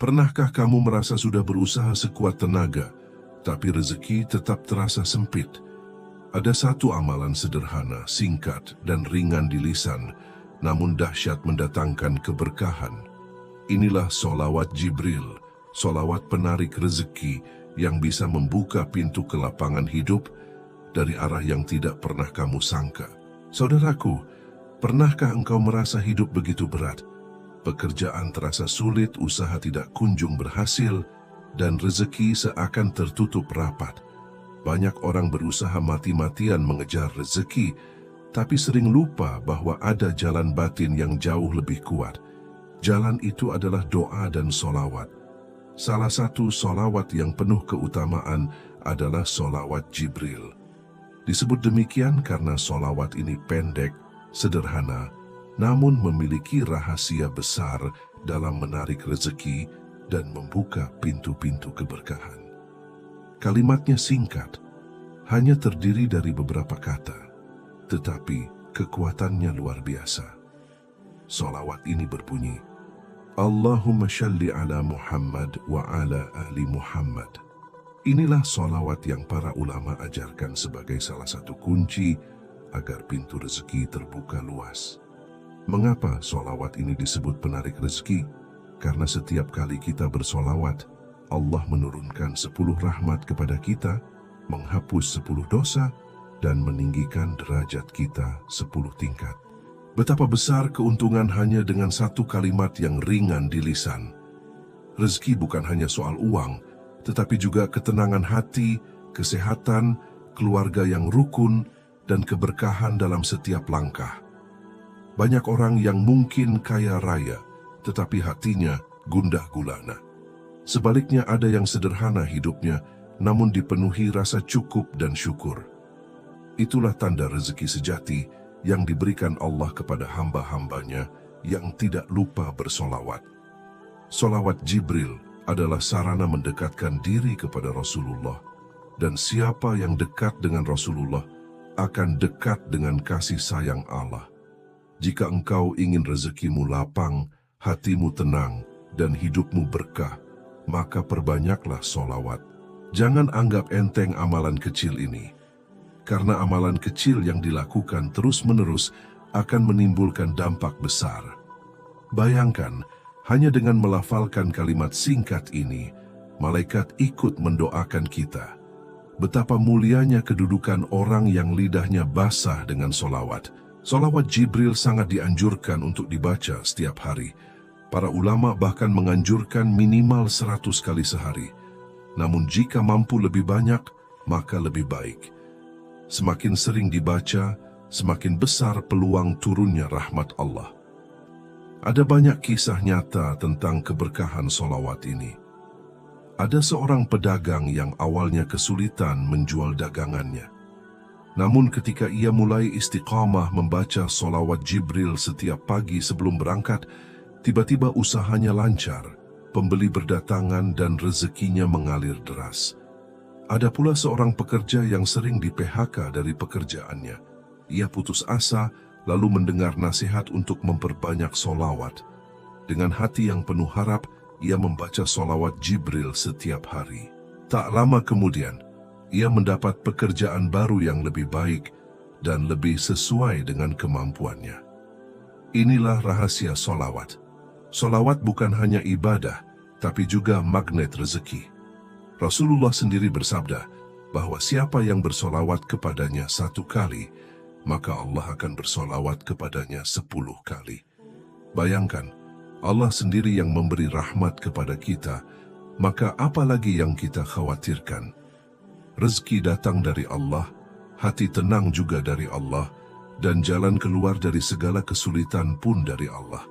Pernahkah kamu merasa sudah berusaha sekuat tenaga, tapi rezeki tetap terasa sempit? Ada satu amalan sederhana, singkat, dan ringan di lisan, namun dahsyat mendatangkan keberkahan. Inilah sholawat Jibril, sholawat penarik rezeki yang bisa membuka pintu kelapangan hidup dari arah yang tidak pernah kamu sangka. Saudaraku, pernahkah engkau merasa hidup begitu berat? Pekerjaan terasa sulit, usaha tidak kunjung berhasil, dan rezeki seakan tertutup rapat. Banyak orang berusaha mati-matian mengejar rezeki, tapi sering lupa bahwa ada jalan batin yang jauh lebih kuat. Jalan itu adalah doa dan sholawat. Salah satu sholawat yang penuh keutamaan adalah sholawat Jibril. Disebut demikian karena sholawat ini pendek, sederhana, namun memiliki rahasia besar dalam menarik rezeki dan membuka pintu-pintu keberkahan. Kalimatnya singkat, hanya terdiri dari beberapa kata, tetapi kekuatannya luar biasa. Sholawat ini berbunyi, Allahumma shalli ala Muhammad wa ala ali Muhammad. Inilah sholawat yang para ulama ajarkan sebagai salah satu kunci agar pintu rezeki terbuka luas. Mengapa sholawat ini disebut penarik rezeki? Karena setiap kali kita bersolawat, Allah menurunkan 10 rahmat kepada kita, menghapus 10 dosa, dan meninggikan derajat kita 10 tingkat. Betapa besar keuntungan hanya dengan satu kalimat yang ringan di lisan. Rezeki bukan hanya soal uang, tetapi juga ketenangan hati, kesehatan, keluarga yang rukun, dan keberkahan dalam setiap langkah. Banyak orang yang mungkin kaya raya, tetapi hatinya gundah gulana. Sebaliknya ada yang sederhana hidupnya, namun dipenuhi rasa cukup dan syukur. Itulah tanda rezeki sejati yang diberikan Allah kepada hamba-hambanya yang tidak lupa bersolawat. Solawat Jibril adalah sarana mendekatkan diri kepada Rasulullah, dan siapa yang dekat dengan Rasulullah akan dekat dengan kasih sayang Allah. Jika engkau ingin rezekimu lapang, hatimu tenang, dan hidupmu berkah, maka perbanyaklah solawat. Jangan anggap enteng amalan kecil ini, karena amalan kecil yang dilakukan terus-menerus akan menimbulkan dampak besar. Bayangkan, hanya dengan melafalkan kalimat singkat ini, malaikat ikut mendoakan kita. Betapa mulianya kedudukan orang yang lidahnya basah dengan solawat. Solawat Jibril sangat dianjurkan untuk dibaca setiap hari. Para ulama bahkan menganjurkan minimal 100 kali sehari. Namun jika mampu lebih banyak, maka lebih baik. Semakin sering dibaca, semakin besar peluang turunnya rahmat Allah. Ada banyak kisah nyata tentang keberkahan solawat ini. Ada seorang pedagang yang awalnya kesulitan menjual dagangannya. Namun ketika ia mulai istiqamah membaca solawat Jibril setiap pagi sebelum berangkat, tiba-tiba usahanya lancar, pembeli berdatangan dan rezekinya mengalir deras. Ada pula seorang pekerja yang sering di-PHK dari pekerjaannya. Ia putus asa, lalu mendengar nasihat untuk memperbanyak solawat. Dengan hati yang penuh harap, ia membaca solawat Jibril setiap hari. Tak lama kemudian, ia mendapat pekerjaan baru yang lebih baik dan lebih sesuai dengan kemampuannya. Inilah rahasia solawat. Solawat bukan hanya ibadah, tapi juga magnet rezeki. Rasulullah sendiri bersabda bahwa siapa yang bersolawat kepadanya 1 kali, maka Allah akan bersolawat kepadanya 10 kali. Bayangkan, Allah sendiri yang memberi rahmat kepada kita, maka apalagi yang kita khawatirkan? Rezeki datang dari Allah, hati tenang juga dari Allah, dan jalan keluar dari segala kesulitan pun dari Allah.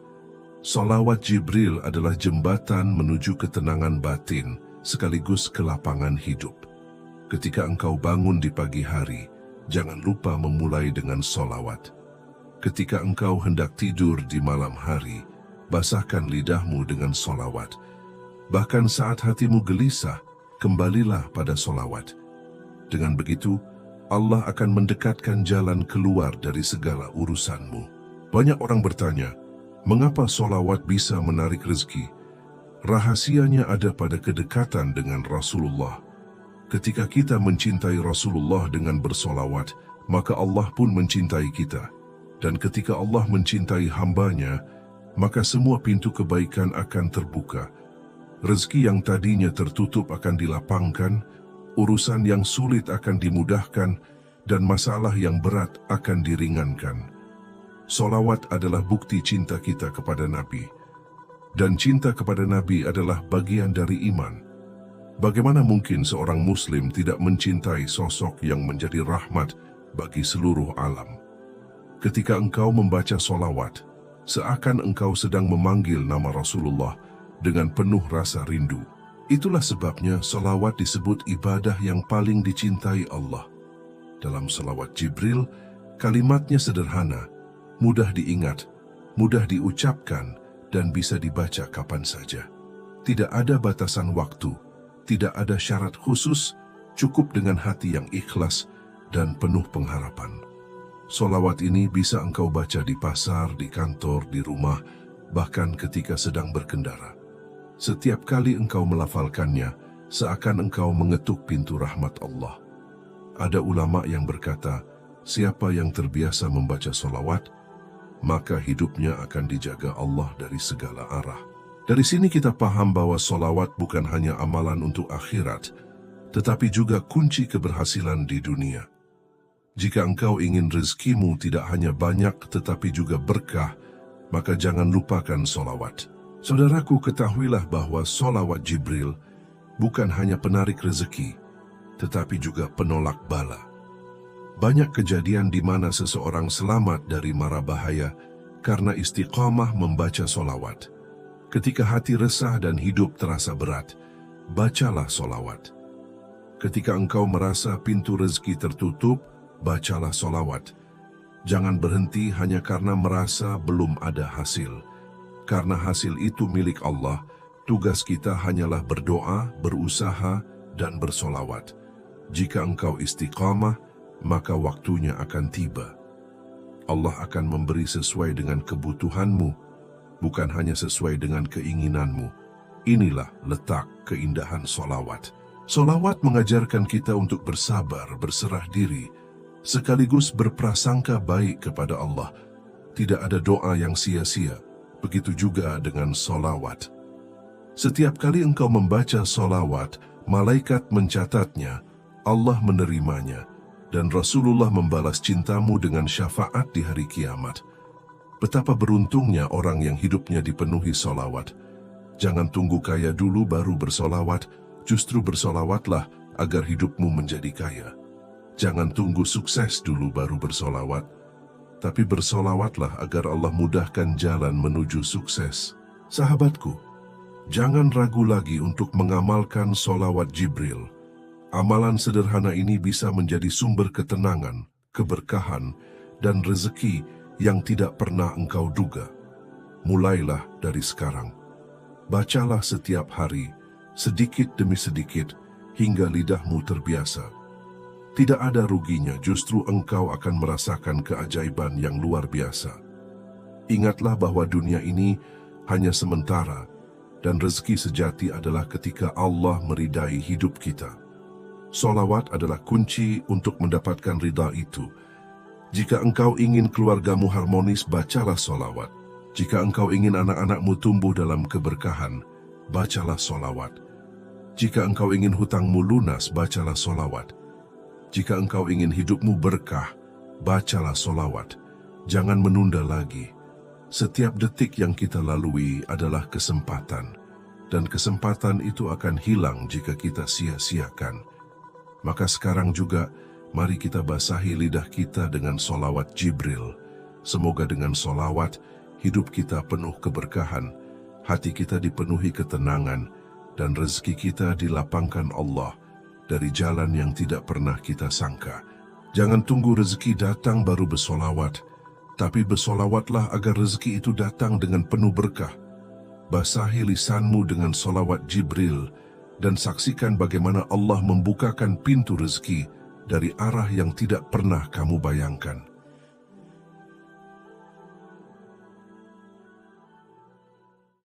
Solawat Jibril adalah jembatan menuju ketenangan batin, sekaligus kelapangan hidup. Ketika engkau bangun di pagi hari, jangan lupa memulai dengan solawat. Ketika engkau hendak tidur di malam hari, basahkan lidahmu dengan solawat. Bahkan saat hatimu gelisah, kembalilah pada solawat. Dengan begitu, Allah akan mendekatkan jalan keluar dari segala urusanmu. Banyak orang bertanya, mengapa solawat bisa menarik rezeki? Rahasianya ada pada kedekatan dengan Rasulullah. Ketika kita mencintai Rasulullah dengan bersolawat, maka Allah pun mencintai kita. Dan ketika Allah mencintai hambanya, maka semua pintu kebaikan akan terbuka. Rezeki yang tadinya tertutup akan dilapangkan, urusan yang sulit akan dimudahkan, dan masalah yang berat akan diringankan. Solawat adalah bukti cinta kita kepada Nabi. Dan cinta kepada Nabi adalah bagian dari iman. Bagaimana mungkin seorang Muslim tidak mencintai sosok yang menjadi rahmat bagi seluruh alam? Ketika engkau membaca solawat, seakan engkau sedang memanggil nama Rasulullah dengan penuh rasa rindu. Itulah sebabnya solawat disebut ibadah yang paling dicintai Allah. Dalam solawat Jibril, kalimatnya sederhana, mudah diingat, mudah diucapkan, dan bisa dibaca kapan saja. Tidak ada batasan waktu, tidak ada syarat khusus, cukup dengan hati yang ikhlas dan penuh pengharapan. Solawat ini bisa engkau baca di pasar, di kantor, di rumah, bahkan ketika sedang berkendara. Setiap kali engkau melafalkannya, seakan engkau mengetuk pintu rahmat Allah. Ada ulama yang berkata, siapa yang terbiasa membaca solawat, maka hidupnya akan dijaga Allah dari segala arah. Dari sini kita paham bahwa solawat bukan hanya amalan untuk akhirat, tetapi juga kunci keberhasilan di dunia. Jika engkau ingin rezekimu tidak hanya banyak tetapi juga berkah, maka jangan lupakan solawat. Saudaraku, ketahuilah bahwa solawat Jibril bukan hanya penarik rezeki, tetapi juga penolak bala. Banyak kejadian di mana seseorang selamat dari mara bahaya karena istiqamah membaca solawat. Ketika hati resah dan hidup terasa berat, bacalah solawat. Ketika engkau merasa pintu rezeki tertutup, bacalah solawat. Jangan berhenti hanya karena merasa belum ada hasil. Karena hasil itu milik Allah, tugas kita hanyalah berdoa, berusaha, dan bersolawat. Jika engkau istiqamah, maka waktunya akan tiba. Allah akan memberi sesuai dengan kebutuhanmu, bukan hanya sesuai dengan keinginanmu. Inilah letak keindahan solawat. Solawat mengajarkan kita untuk bersabar, berserah diri, sekaligus berprasangka baik kepada Allah. Tidak ada doa yang sia-sia, begitu juga dengan solawat. Setiap kali engkau membaca solawat, malaikat mencatatnya, Allah menerimanya, dan Rasulullah membalas cintamu dengan syafaat di hari kiamat. Betapa beruntungnya orang yang hidupnya dipenuhi solawat. Jangan tunggu kaya dulu baru bersolawat, justru bersolawatlah agar hidupmu menjadi kaya. Jangan tunggu sukses dulu baru bersolawat, tapi bersolawatlah agar Allah mudahkan jalan menuju sukses. Sahabatku, jangan ragu lagi untuk mengamalkan solawat Jibril. Amalan sederhana ini bisa menjadi sumber ketenangan, keberkahan, dan rezeki yang tidak pernah engkau duga. Mulailah dari sekarang. Bacalah setiap hari, sedikit demi sedikit, hingga lidahmu terbiasa. Tidak ada ruginya, justru engkau akan merasakan keajaiban yang luar biasa. Ingatlah bahwa dunia ini hanya sementara, dan rezeki sejati adalah ketika Allah meridai hidup kita. Solawat adalah kunci untuk mendapatkan ridha itu. Jika engkau ingin keluargamu harmonis, bacalah solawat. Jika engkau ingin anak-anakmu tumbuh dalam keberkahan, bacalah solawat. Jika engkau ingin hutangmu lunas, bacalah solawat. Jika engkau ingin hidupmu berkah, bacalah solawat. Jangan menunda lagi. Setiap detik yang kita lalui adalah kesempatan, dan kesempatan itu akan hilang jika kita sia-siakan. Maka sekarang juga, mari kita basahi lidah kita dengan solawat Jibril. Semoga dengan solawat, hidup kita penuh keberkahan, hati kita dipenuhi ketenangan, dan rezeki kita dilapangkan Allah dari jalan yang tidak pernah kita sangka. Jangan tunggu rezeki datang baru bersolawat, tapi bersolawatlah agar rezeki itu datang dengan penuh berkah. Basahi lisanmu dengan solawat Jibril, dan saksikan bagaimana Allah membukakan pintu rezeki dari arah yang tidak pernah kamu bayangkan.